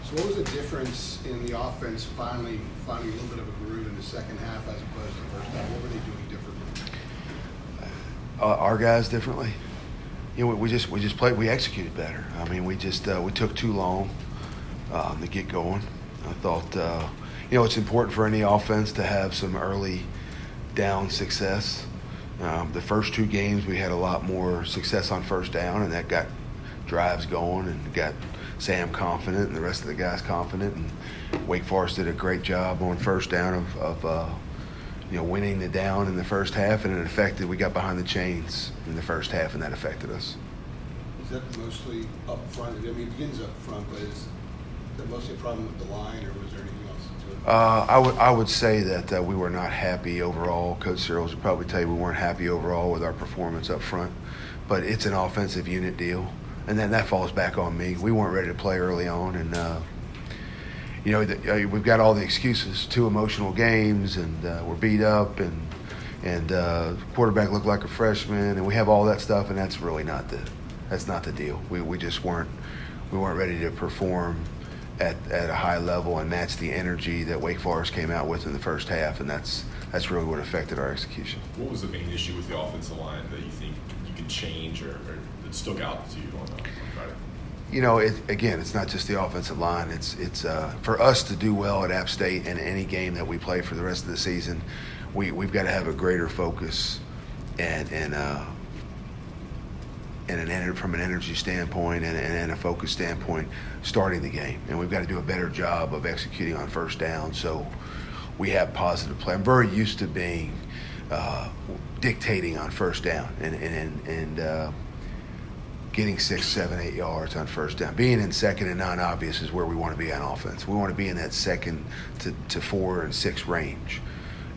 So what was the difference in the offense finding a little bit of a groove in the second half as opposed to the first half? What were they doing differently? Our guys differently. We just played. We executed better. I mean, we took too long to get going. I thought it's important for any offense to have some early down success. The first two games we had a lot more success on first down, and that got drives going and got Sam confident and the rest of the guys confident. And Wake Forest did a great job on first down of winning the down in the first half, and it affected. We got behind the chains in the first half, and that affected us. Is that mostly up front? I mean, it begins up front, but is that mostly a problem with the line, or was there anything else to it? I would say that we were not happy overall. Coach Searles would probably tell you we weren't happy overall with our performance up front, but it's an offensive unit deal, and then that falls back on me. We weren't ready to play early on, and we've got all the excuses. 2 emotional games, and we're beat up, and quarterback looked like a freshman, and we have all that stuff, and that's really not the deal. We just weren't ready to perform at a high level and match the energy that Wake Forest came out with in the first half, and that's really what affected our execution. What was the main issue with the offensive line that you think you could change or that stuck out to you on Friday? It's not just the offensive line. It's for us to do well at App State in any game that we play for the rest of the season, we've got to have a greater focus and from an energy standpoint and a focus standpoint starting the game. And we've got to do a better job of executing on first down so we have positive play. I'm very used to being dictating on first down and getting 6, 7, 8 yards on first down. Being in second and non-obvious is where we want to be on offense. We want to be in that 2nd to 4 and 6 range.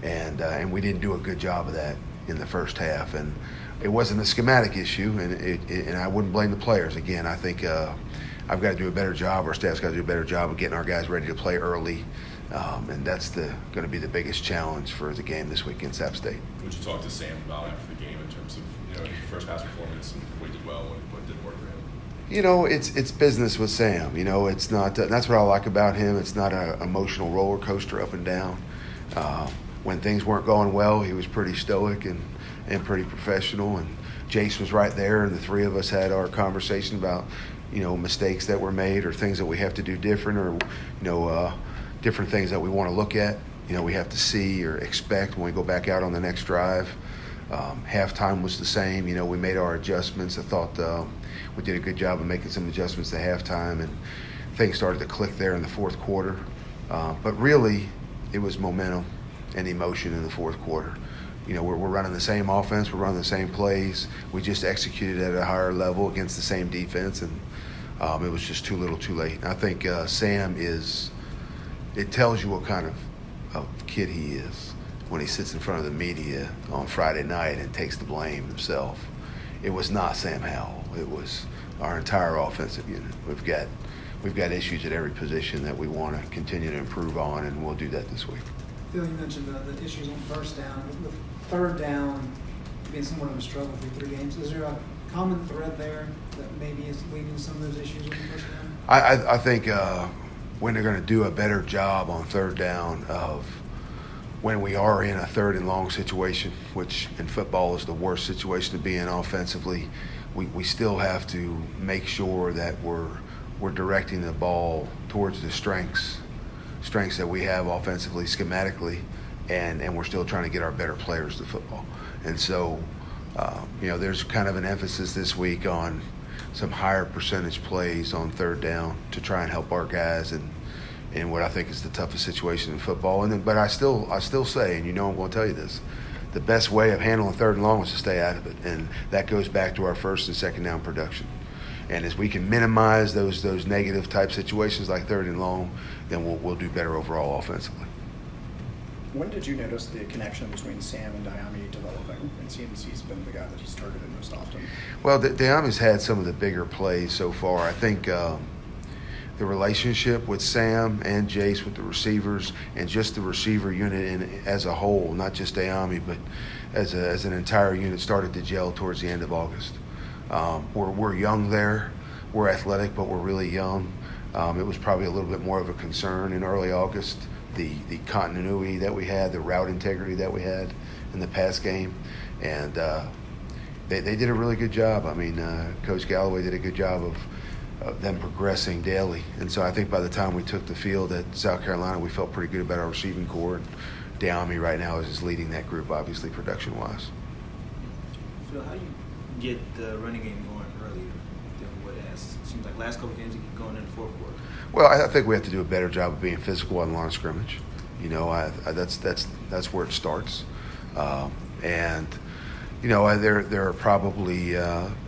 And we didn't do a good job of that in the first half. And it wasn't a schematic issue, and I wouldn't blame the players. Again, I think I've got to do a better job, our staff's got to do a better job of getting our guys ready to play early. And that's going to be the biggest challenge for the game this week against App State. What did you talk to Sam about after the game in terms of first pass performance and what he did well and what didn't work for him? It's business with Sam. It's not. That's what I like about him. It's not an emotional roller coaster up and down. When things weren't going well, he was pretty stoic and pretty professional. And Jace was right there, and the three of us had our conversation about mistakes that were made or things that we have to do different, or different things that we want to look at. We have to see or expect when we go back out on the next drive. Halftime was the same. We made our adjustments. I thought we did a good job of making some adjustments to halftime, and things started to click there in the fourth quarter. But really, it was momentum and emotion in the fourth quarter. We're running the same offense. We're running the same plays. We just executed at a higher level against the same defense, and it was just too little too late. I think Sam it tells you what kind of kid he is when he sits in front of the media on Friday night and takes the blame himself. It was not Sam Howell. It was our entire offensive unit. We've got issues at every position that we want to continue to improve on, and we'll do that this week. Phil, you mentioned the issues on first down. The third down being somewhat of a struggle for 3 games. Is there a common thread there that maybe is leading to some of those issues on first down? I think when they're going to do a better job on third down of when we are in a 3rd and long situation, which in football is the worst situation to be in offensively, we still have to make sure that we're directing the ball towards the strengths that we have offensively, schematically, and we're still trying to get our better players to football. And so, there's kind of an emphasis this week on some higher percentage plays on third down to try and help our guys in what I think is the toughest situation in football. But I still say, and I'm going to tell you this, the best way of handling 3rd and long is to stay out of it, and that goes back to our 1st and 2nd down production. And as we can minimize those negative type situations like 3rd and long, then we'll do better overall offensively. When did you notice the connection between Sam and Diami developing? It seems he's been the guy that he's targeted most often. Well, Diami's had some of the bigger plays so far. I think the relationship with Sam and Jace with the receivers and just the receiver unit as a whole, not just Diami, but as an entire unit, started to gel towards the end of August. We're young there. We're athletic, but we're really young. It was probably a little bit more of a concern in early August, the continuity that we had, the route integrity that we had in the pass game. And they did a really good job. I mean, Coach Galloway did a good job of them progressing daily. And so I think by the time we took the field at South Carolina, we felt pretty good about our receiving core. And Dowmy right now is leading that group, obviously, production-wise. Phil, how do you get the running game going earlier than what it has? It seems like last couple games you get going in the fourth quarter. Well, I think we have to do a better job of being physical on the line of scrimmage. You know, that's where it starts. And you know, there are probably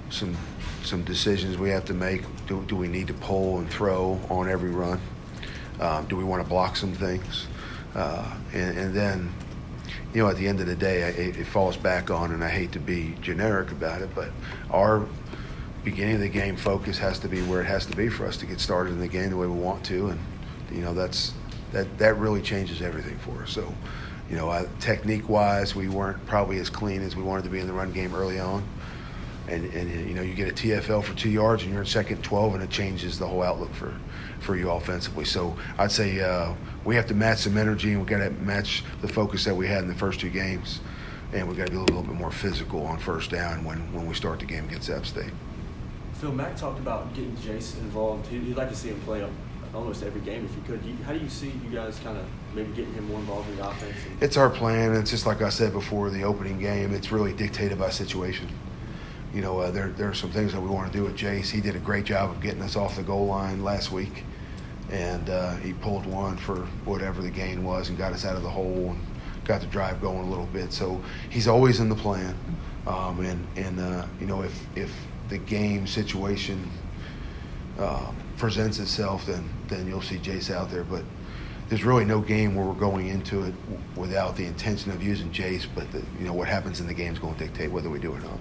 some decisions we have to make. Do we need to pull and throw on every run? Do we want to block some things? And then, you know, at the end of the day, it falls back on, and I hate to be generic about it, but our beginning of the game focus has to be where it has to be for us to get started in the game the way we want to, and you know that really changes everything for us. So, you know, technique-wise, we weren't probably as clean as we wanted to be in the run game early on, and you know, you get a TFL for 2 yards and you're in second and 12, and it changes the whole outlook for you offensively. So I'd say we have to match some energy, and we got to match the focus that we had in the first 2 games, and we got to be a little bit more physical on first down when we start the game against App State. Phil, Mack talked about getting Jace involved. He'd like to see him play almost every game if he could. How do you see you guys kind of maybe getting him more involved in the offense? It's our plan. It's just like I said before the opening game. It's really dictated by situation. You know, there are some things that we want to do with Jace. He did a great job of getting us off the goal line last week, and he pulled one for whatever the gain was and got us out of the hole and got the drive going a little bit. So he's always in the plan. You know, if the game situation presents itself, then you'll see Jace out there. But there's really no game where we're going into it without the intention of using Jace. But you know, what happens in the game is going to dictate whether we do it or not.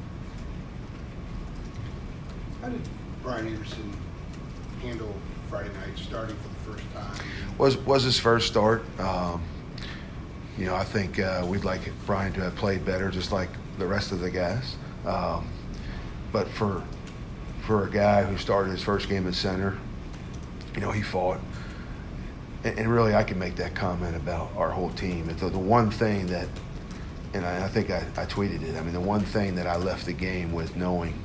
How did Brian Anderson handle Friday night, starting for the first time? Was his first start. You know, I think we'd like Brian to have played better, just like the rest of the guys. But for a guy who started his first game at center, you know, he fought. And really, I can make that comment about our whole team. The one thing that, and I think I tweeted it, I mean, the one thing that I left the game with knowing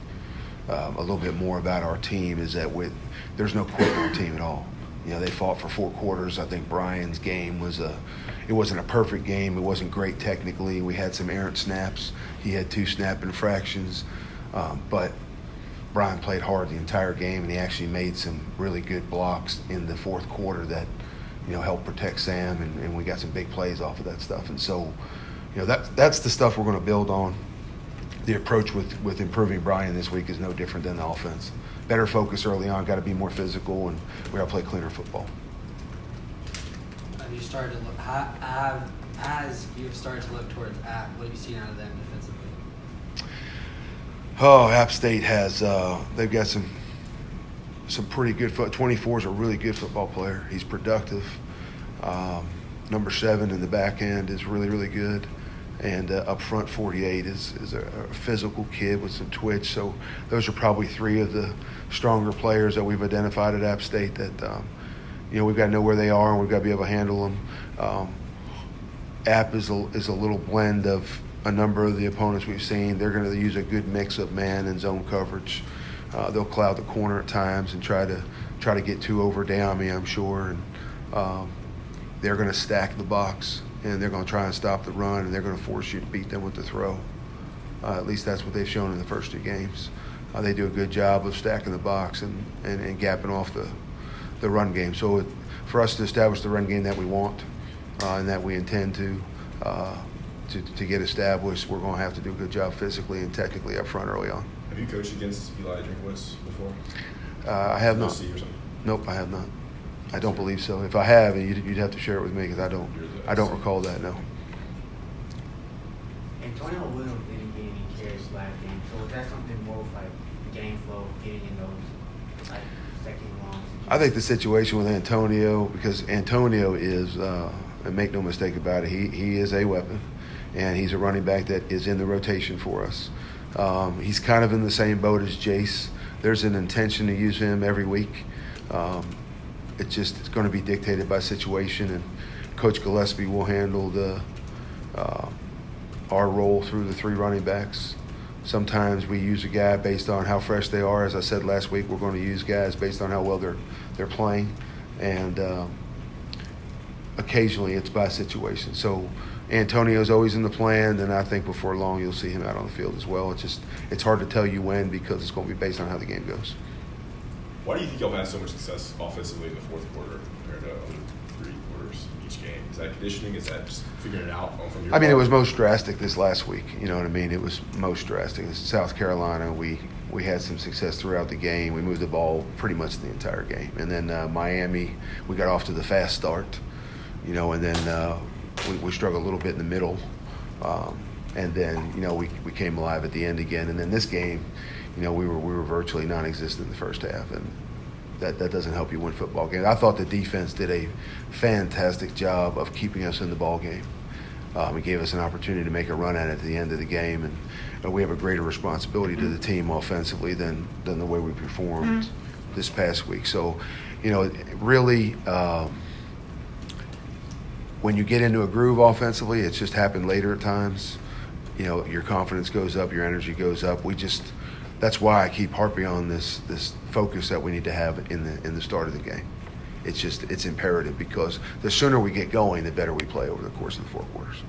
a little bit more about our team is that there's no quit on our team at all. You know, they fought for 4 quarters. I think Brian's game it wasn't a perfect game. It wasn't great technically. We had some errant snaps. He had 2 snap infractions. But Brian played hard the entire game, and he actually made some really good blocks in the 4th quarter that, you know, helped protect Sam, and we got some big plays off of that stuff. And so, you know, that's the stuff we're going to build on. The approach with improving Brian this week is no different than the offense. Better focus early on, got to be more physical, and we got to play cleaner football. Have you started to look, as you've started to look towards App, what have you seen out of them defensively? Oh, App State has they've got some pretty good 24 is a really good football player. He's productive. Number 7 in the back end is really, really good. And up front, 48 is a physical kid with some twitch. So those are probably 3 of the stronger players that we've identified at App State that, you know, we've got to know where they are and we've got to be able to handle them. App is a little blend of a number of the opponents we've seen. They're going to use a good mix of man and zone coverage. They'll cloud the corner at times and try to get 2 over Dowmy, I'm sure. And they're going to stack the box. And they're going to try and stop the run, and they're going to force you to beat them with the throw. At least that's what they've shown in the first 2 games. They do a good job of stacking the box and gapping off the run game. So for us to establish the run game that we want and that we intend to get established, we're going to have to do a good job physically and technically up front early on. Have you coached against Eli Drinkwitz before? I have not. Or something? Nope, I have not. I don't believe so. If I have, you'd have to share it with me because I don't recall that. No. Antonio Williams didn't get any carries last game, so is that something more of like game flow, getting in those like second long situations? I think the situation with Antonio, because Antonio is, and make no mistake about it, he is a weapon, and he's a running back that is in the rotation for us. He's kind of in the same boat as Jace. There's an intention to use him every week. it's going to be dictated by situation, and Coach Gillespie will handle our role through the 3 running backs. Sometimes we use a guy based on how fresh they are. As I said last week, we're going to use guys based on how well they're playing, and occasionally it's by situation. So Antonio's always in the plan, and I think before long you'll see him out on the field as well. It's hard to tell you when, because it's going to be based on how the game goes. Why do you think y'all had so much success offensively in the fourth quarter compared to other 3 quarters each game? Is that conditioning? Is that just figuring it out from your I mean, it part? was most drastic this last week. You know what I mean? It was most drastic. This is South Carolina. We had some success throughout the game. We moved the ball pretty much the entire game. And then Miami, we got off to the fast start, you know, and then we struggled a little bit in the middle. And then, you know, we came alive at the end again. And then this game, you know, we were virtually non-existent in the first half, and that doesn't help you win football games. I thought the defense did a fantastic job of keeping us in the ball game. It gave us an opportunity to make a run at the end of the game, and we have a greater responsibility to the team offensively than the way we performed this past week. So, you know, really, when you get into a groove offensively, it's just happened later at times. You know, your confidence goes up, your energy goes up. That's why I keep harping on this focus that we need to have in the start of the game. It's imperative, because the sooner we get going, the better we play over the course of the 4 quarters.